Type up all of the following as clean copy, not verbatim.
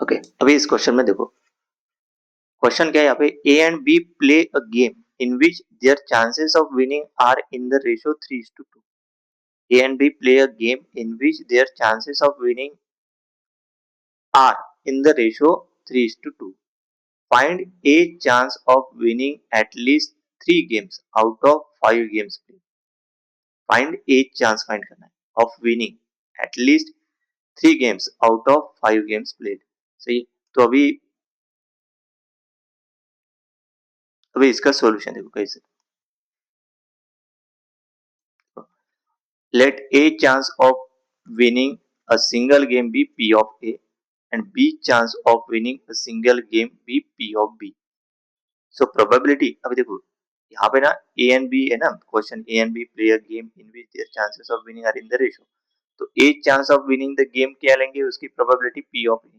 Okay, अभी इस question में देखो, क्वेश्चन क्या है यहाँ पे, A and B play a game in which their chances of winning are in the ratio 3:2. A and B play a game in which their chances of winning are in the ratio 3:2. Find a chance of winning at least 3 games out of 5 games played. Find a chance find करना है of winning at least 3 games out of 5 games played. सही है? तो अभी इसका solution देखो कैसे. Let A chance of winning a single game be P of A and B chance of winning a single game be P of B. So probability, अभी देखो यहाँ पे ना A and B है ना, question A and B play a game in which their chances of winning are in the ratio. तो A chance of winning the game क्या लेंगे, उसकी probability P of A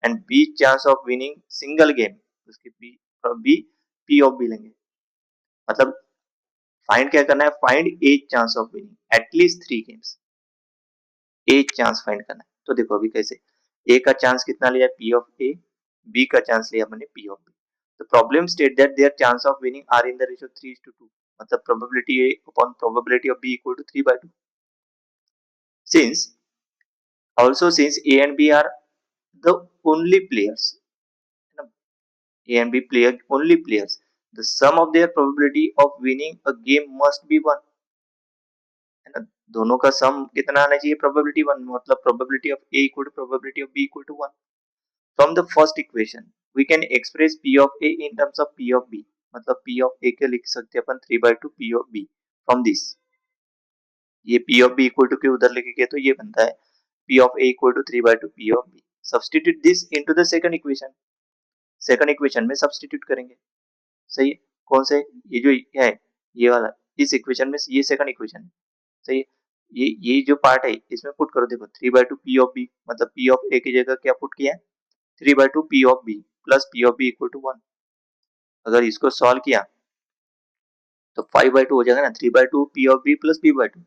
and B chance of winning single game उसकी B P of B लेंगे. मतलब find क्या करना है, find A chance of winning at least 3 games. A chance find करना है. तो देखो अभी कैसे, ए का चांस कितना लिया, पी ऑफ ए, बी का चांस लिया मैंने P of B. The problem state that their chance of winning are in the ratio 3:2. मतलब probability A upon probability of B equal to 3/2. Since since A and B are the only players, A and B play only players, the sum of their probability of winning a game must be 1. है ना, दोनों का सम कितना आना चाहिए, probability 1. मतलब probability of A equal to probability of B equal to 1. From the first equation, we can express P of A in terms of P of B. मतलब P of A के लिख सकते हैं अपन 3/2 P of B. From this, ये P of B equal to के उधर लिखेंगे तो ये बनता है P of A equal to 3/2 P of B. Substitute this into the second equation. Second equation में सब्सटीट्यूट करेंगे. सही है. कौन से, ये जो है ये वाला, इस इक्वेशन में ये सेकंड इक्वेशन है. सही है. ये जो पार्ट है इसमें पुट करो. देखो 3/2 P of B मतलब P of A की जगह क्या पुट किया है, 3/2 P of B plus P of B equal to 1. अगर इसको सॉल्व किया तो 5/2 हो जाएगा ना, 3/2 P of B plus B/2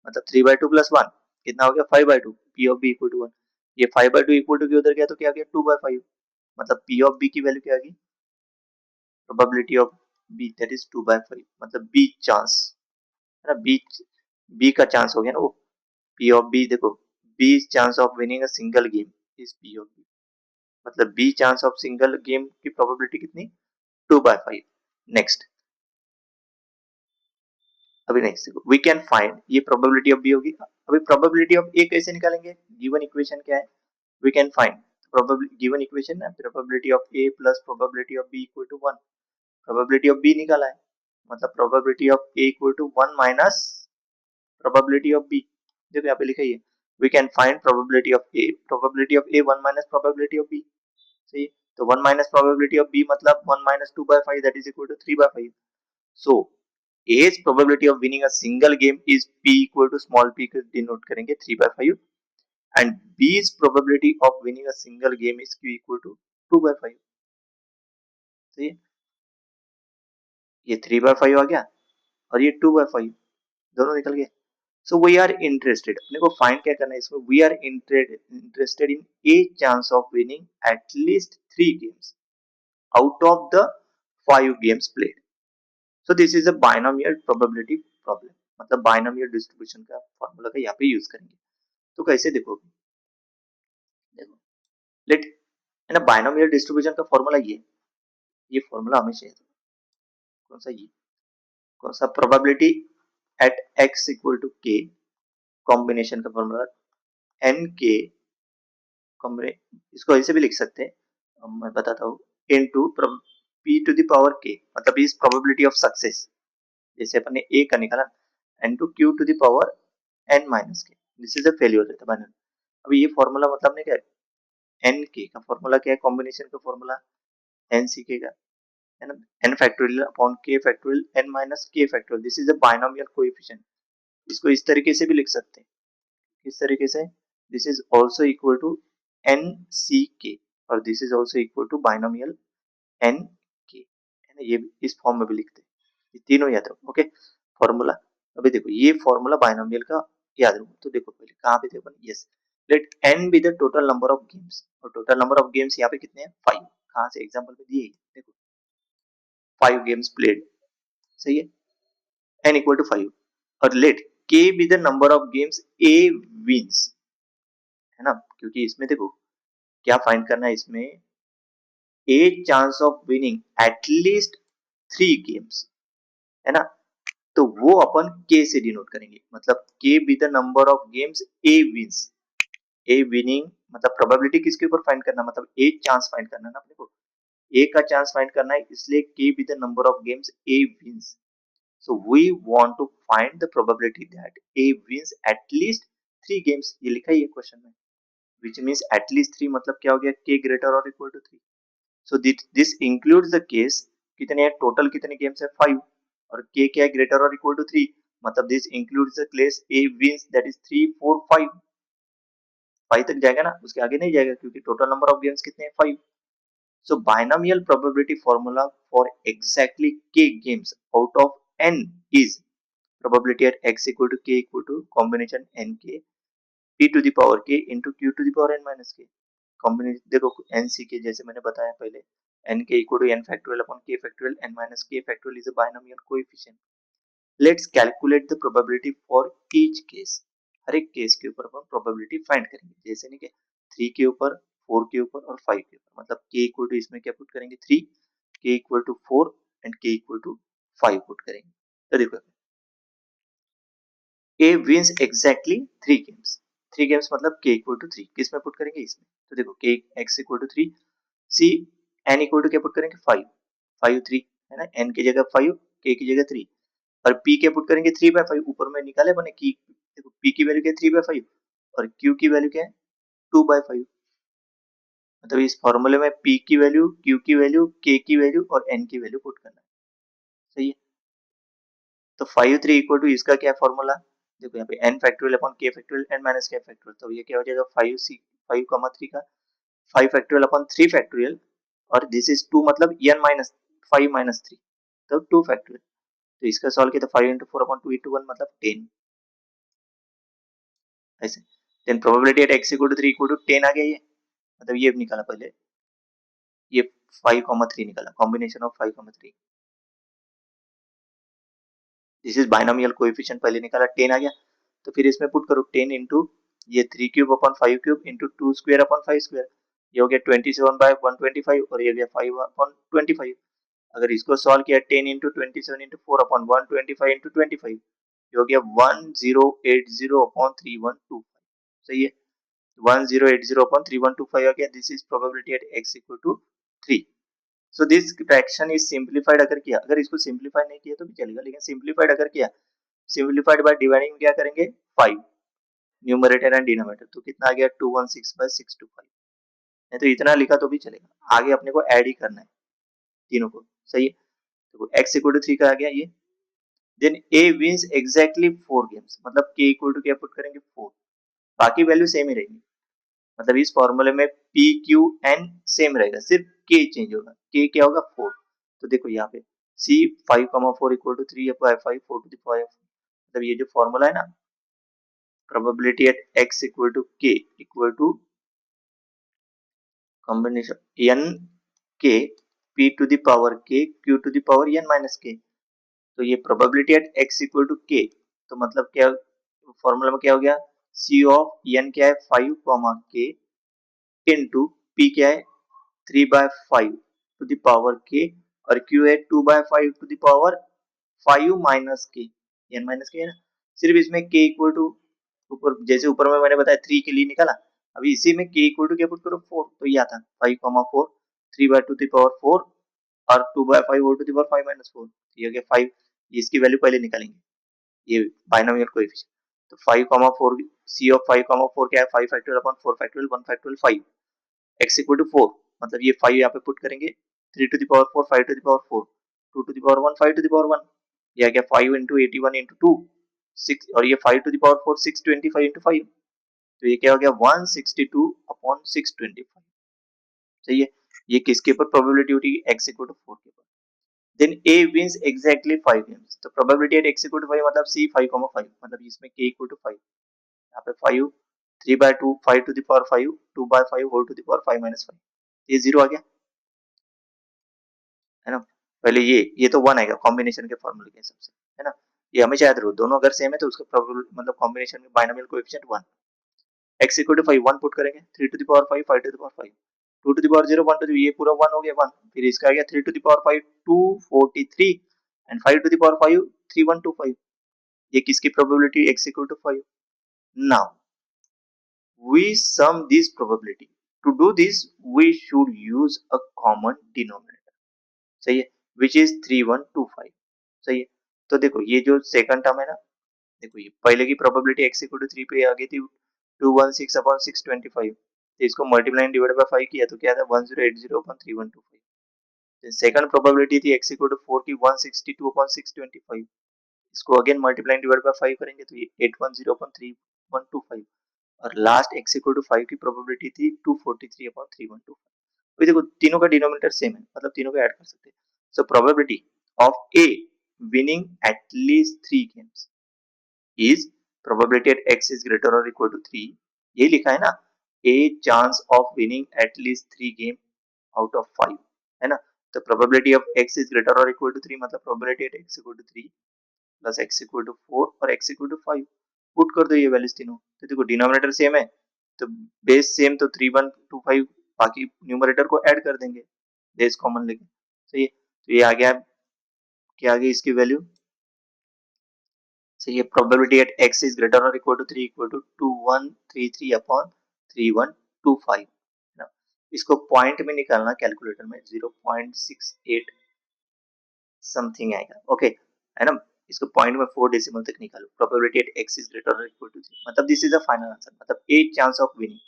मतलब 3/2 प्लस 1 कितना हो गया, 5/2 P of B equal to 1. ये 5/2 इक्वल टू के उधर गया तो क्या आ गया, 2/5. मतलब P of B की वैल्यू क्या आ गई, probability of B that is 2/5. मतलब B चांस है ना, B का चांस हो गया ना वो. P of B देखो, B chance of winning a single game is P of B. मतलब B chance of single game की प्रोबेबिलिटी कितनी, 2/5. नेक्स्ट, अभी नेक्स्ट देखो, वी कैन फाइंड, ये प्रोबेबिलिटी ऑफ बी होगी. अभी प्रोबेबिलिटी ऑफ ए कैसे निकालेंगे, गिवन इक्वेशन क्या है, we can find probability, given equation है probability of A plus probability of B equal to 1. Probability of B निकाला है, मतलब probability of A equal to 1 minus probability of B. देखो यहाँ पे लिखा ही है, we can find probability of A 1 minus probability of B. सही है. तो 1 माइनस प्रोबेबिलिटी ऑफ बी मतलब 1 minus 2/5 that is equal to 3/5. So A's probability of winning a single game is P equal to small p को denote करेंगे 3/5 and B's probability of winning a single game is Q equal to 2/5. सही है. ये 3/5 आ गया और ये 2/5 दोनों निकल गए. सो वी आर इंटरेस्टेड, अपने को फाइंड क्या करना है इसमें, we are interested in a chance of winning at least 3 games out of the 5 games played. So this is a binomial probability problem. मतलब बायनोमियल डिस्ट्रीब्यूशन का फॉर्मूला का यहाँ पे यूज करेंगे. तो कैसे देखो, देखो लेट, है ना, बायनोमियल डिस्ट्रीब्यूशन का फॉर्मूला ये फॉर्मूला हमेशा है. कौन सा, ये कौन सा, probability at x equal to k, combination का फॉर्मूला n k, इसको ऐसे भी लिख सकते हैं, मैं बताता हूँ, into p to the power k मतलब इज प्रोबेबिलिटी ऑफ सक्सेस. जैसे अपन ने a का निकाला, n to q to the power n minus k, this is a failure रहता है बाइनरी. अभी ये फॉर्मूला मतलब ने क्या है, n k का फॉर्मूला क्या है, कॉम्बिनेशन का फॉर्मूला n c k का है ना, n factorial upon k factorial n minus k factorial. This is a binomial coefficient. इसको इस तरीके से भी लिख सकते हैं, इस तरीके से, this is also equal to n c k और this is also equal to binomial n k, है ना, ये इस फॉर्म में भी लिखते हैं. ये तीनों याद रखो. Okay, formula. अभी देखो ये फॉर्मूला बायनोमियल का याद रखो. तो देखो पहले कहाँ पे थे अपन, yes, let n B the total number of games, और टोटल नंबर ऑफ गेम्स यहाँ पे कितने हैं 5, कहाँ से एग्जाम्पल में दिए देखो 5 गेम्स प्लेड, सही है, n इक्वल टू 5, और let k be the number of games a wins, है ना, क्योंकि इसमें देखो क्या फाइंड करना है इसमें, a chance of winning at least 3 games, है ना, तो वो अपन k से डिनोट करेंगे, मतलब k be the number of games a wins, A winning मतलब प्रोबेबिलिटी किसके ऊपर फाइंड करना, मतलब ए चांस फाइंड करना है ना अपने को, ए का चांस फाइंड करना है, इसलिए k be the number of games A wins, so we want to find the probability that A wins at least 3 games, ये लिखा ही है क्वेश्चन में, which means at least 3 मतलब क्या हो गया, k greater or equal to 3, so this includes the case कितने हैं टोटल, कितने गेम्स है 5, और k क्या है greater or equal to 3, मतलब this includes the case a wins that is 3 4 5, 5 तक जाएगा ना, उसके आगे नहीं जाएगा क्योंकि टोटल नंबर ऑफ गेम्स कितने हैं 5, so binomial probability formula for exactly k games out of n is probability at x equal to k equal to combination n k p to the power k into q to the power n minus k, combination देखो N C K जैसे मैंने बताया पहले, N K equal to N factorial upon K factorial N minus K factorial is a binomial coefficient, let's calculate the probability for each case, हर एक case के ऊपर अपन probability find करेंगे, जैसे नहीं कि 3 के ऊपर 4 के ऊपर और 5 के ऊपर, मतलब के इक्वल टू इसमें क्या पुट करेंगे 3, के इक्वल टू 4 एंड के इक्वल टू 5 पुट करेंगे, तो देखो ए विंस एग्जैक्टली 3 गेम्स, 3 गेम्स मतलब के इक्वल टू 3 किस में पुट करेंगे इसमें, तो देखो के x equal to 3, C n equal to क्या पुट करेंगे 5, 5 3 है ना, एन की जगह 5 के की जगह 3, और पी क्या पुट करेंगे 3/5, ऊपर में निकाले बने की, देखो पी की वैल्यू क्या है 3/5 और क्यू की वैल्यू क्या है 2/5, मतलब इस फॉर्मूले में पी की वैल्यू, क्यू की वैल्यू, के की वैल्यू और एन की वैल्यू पुट करना है, सही है, तो 5 3 इक्वल टू इसका क्या फॉर्मूला, देखो यहाँ पे n factorial upon k factorial n minus k factorial, तो ये क्या हो जाएगा 5 का 5 फैक्टोरियल अपॉन 3 फैक्टोरियल, और दिस इज 2 मतलब n माइनस 5 माइनस 3, तो 2 फैक्टोरियल, तो इसका सॉल्व किया तो 5 इंटू 4 अपॉन 2 इंटू 1 मतलब 10, ऐसे, then probability at x equal to 3 equal to 10 आ गया, ये मतलब ये निकाला पहले, ये 5,3 निकाला, combination of 5,3, this is binomial coefficient पहले निकाला 10 आ गया, तो फिर इसमें पुट करो 10 इंटू ये 3 cube upon 5 cube into 2 square upon 5 square, ये हो गया 27/125 और ये हो गया 5 अपॉन 25, अगर इसको सॉल्व किया 10 इंटू 27 इंटू 4 अपॉन 125 इंटू 25, ये हो गया 1080 अपॉन 3125, सही है, 1080 अपॉन 3125 आ गया, this is probability at x equal to 3, so this fraction is simplified अगर किया, अगर इसको सिंप्लीफाई नहीं किया तो भी चलेगा, लेकिन सिंप्लीफाइड अगर किया, सिंप्लीफाइड बाय डिवाइडिंग क्या करेंगे 5, न्यूमरेटर एंड डिनोमिनेटर, तो कितना आ गया 216/625, नहीं तो इतना लिखा तो भी चलेगा, आगे अपने को ऐड ही करना है तीनों को, सही है, तो x इक्वल टू 3 का आ गया ये, then a wins exactly 4 games, मतलब k इक्वल टू क्या पुट करेंगे 4, बाकी वैल्यू सेम ही रहेगी, मतलब इस फॉर्मूले में p q n सेम रहेगा, सिर्फ k चेंज होगा, k क्या होगा 4, तो देखो यहाँ पे c 5,4 equal to 3/5 4 to the power, मतलब ये जो फॉर्मूला है ना, probability at x equal to k equal to combination n k p to the power k q to the power n minus k, तो ये probability at x equal to k, तो मतलब क्या फॉर्मूला में क्या हो गया c ऑफ n क्या है 5 k इंटू p क्या है 3/5 टू द पावर k और q है 2/5 टू द पावर 5 माइनस के, n माइनस के है ना, सिर्फ इसमें k इक्वल टू ऊपर जैसे ऊपर में मैंने बताया 3 के लिए निकाला, अभी इसी में k इक्वल टू क्या पुट करो 4, तो ये आता 5,4 3/2 टू द पावर 4 और 2/5 whole to the power 5 minus 4, ये हो गया 5, इसकी वैल्यू पहले निकालेंगे, ये बाइनोमियल कोएफिशिएंट, तो 5,4 c ऑफ 5,4 क्या है 5 factorial upon 4 factorial 1 factorial 5, x equal to 4, मतलब ये 5 यहाँ पे पुट करेंगे, 3 to the power 4 5 to the power 4 2 to the power 1 5 to the power 1, ये आ गया 5 इंटू 81 इंटू 2 6, और ये 5 टू द पावर 4 625 इंटू 5, तो ये क्या हो गया 162 अपॉन 625, सही है, ये किसके ऊपर प्रोबेबिलिटी होगी x इक्वल टू 4 के ऊपर, then a wins exactly 5 games, तो probability at x equal to 5 मतलब c 5,5 मतलब इसमें k इक्वल टू 5, यहाँ पे 5 3/2 5 to the power 5 2/5 whole to the power 5 minus 5 ये 0 आ गया है ना। पहले ये तो 1 आएगा कॉम्बिनेशन के फॉर्मूले के हिसाब से है ना। ये हमेशा याद रखो दोनों अगर सेम है तो उसका प्रोबेबल मतलब कॉम्बिनेशन में binomial coefficient 1 x equal to 5 1 put करेंगे 3 to the power 5 5 to the power 5 2 to the power 0 1 to the ये पूरा 1 हो गया 1 फिर इसका आ गया 3 to the power 5 243 and 5 to the power 5 3125 ये किसकी probability x equal to 5 now we sum this probability to do this we should use a common denominator सही है which is 3125 सही है। तो देखो ये जो सेकंड टर्म है ना देखो ये पहले की प्रोबेबिलिटी x इक्वल टू 3 पे आ गई थी 216 अपॉन 625 तो इसको मल्टीप्लाई डिवाइड बाय 5 किया तो क्या था 1080 अपॉन 3125 सेकंड प्रोबेबिलिटी थी x इक्वल टू 4 की 162 अपॉन 625 इसको अगेन मल्टीप्लाई डिवाइड बाय 5 करेंगे तो ये 810 अपॉन 3125 और लास्ट x इक्वल टू 5 की प्रोबेबिलिटी थी 243 अपॉन 3125 तो देखो तीनों का डिनोमिनेटर सेम है मतलब तीनों को ऐड कर सकते हैं so probability of A winning at least 3 games is probability at x is greater or equal to 3 ये लिखा है ना a chance of winning at least 3 game out of 5 है ना। तो probability of x is greater or equal to 3 मतलब probability at x equal to 3 plus x equal to 4 और x equal to 5 put कर दो ये वैल्यूज तीनों तो देखो डिनोमिनेटर सेम है तो बेस सेम तो 3125 बाकी न्यूमरेटर को ऐड कर देंगे बेस कॉमन लेके सही है तो ये आ गया क्या आ गई इसकी वैल्यू so ये probability at x is greater or equal to 3 equal to 2133 upon 3125 ना इसको पॉइंट में निकालना कैलकुलेटर में 0.68 समथिंग आएगा ओके है ना इसको पॉइंट में 4 डेसिमल तक निकालो probability at x is greater or equal to 3 मतलब this is the final answer मतलब 8 चांस ऑफ विनिंग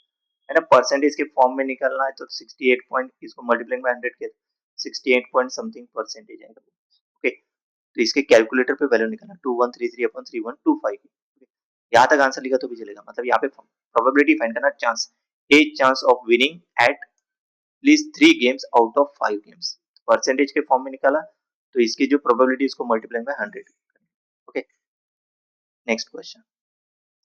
है ना परसेंटेज के फॉर्म में निकालना है तो 68 पॉइंट इसको मल्टीप्लाइंग बाय 100 के 68 पॉइंट समथिंग परसेंटेज आएगा ओके तो इसके कैलकुलेटर पे वैल्यू निकालना 2133 अपॉन 3125 यहाँ तक आंसर लिखा तो भी चलेगा मतलब यहाँ पे प्रोबेबिलिटी फाइंड करना chance A chance of winning at least 3 games out of 5 games percentage के फॉर्म में निकाला तो इसकी जो प्रोबेबिलिटी इसको multiply by 100 okay next question